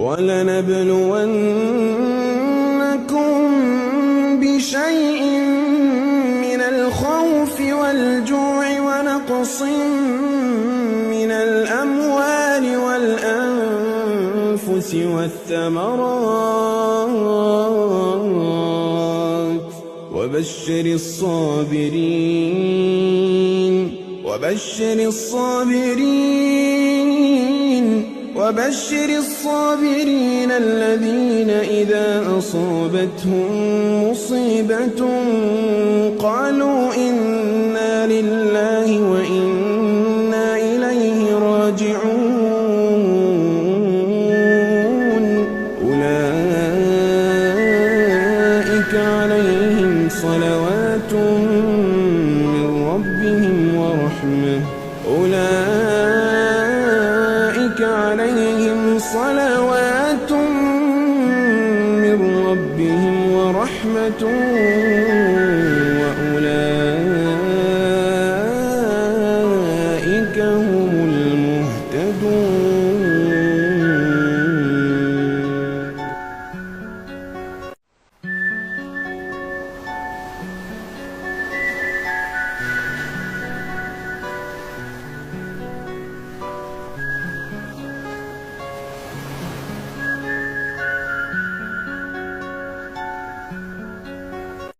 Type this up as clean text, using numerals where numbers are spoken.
وَلَنَبْلُوَنَّكُم بِشَيْءٍ مِّنَ الْخَوْفِ وَالْجُوعِ وَنَقْصٍ مِّنَ الْأَمْوَالِ وَالْأَنفُسِ وَالثَّمَرَاتِ ۗ وَبَشِّرِ الصَّابِرِينَ الَّذِينَ إِذَا أَصَابَتْهُم مُّصِيبَةٌ قَالُوا إِنَّا لِلَّهِ وَإِنَّا إِلَيْهِ راجِعُونَ أُولَٰئِكَ عَلَيْهِمْ صَلَوَاتٌ مِّن رَّبِّهِمْ وَرَحْمَةٌ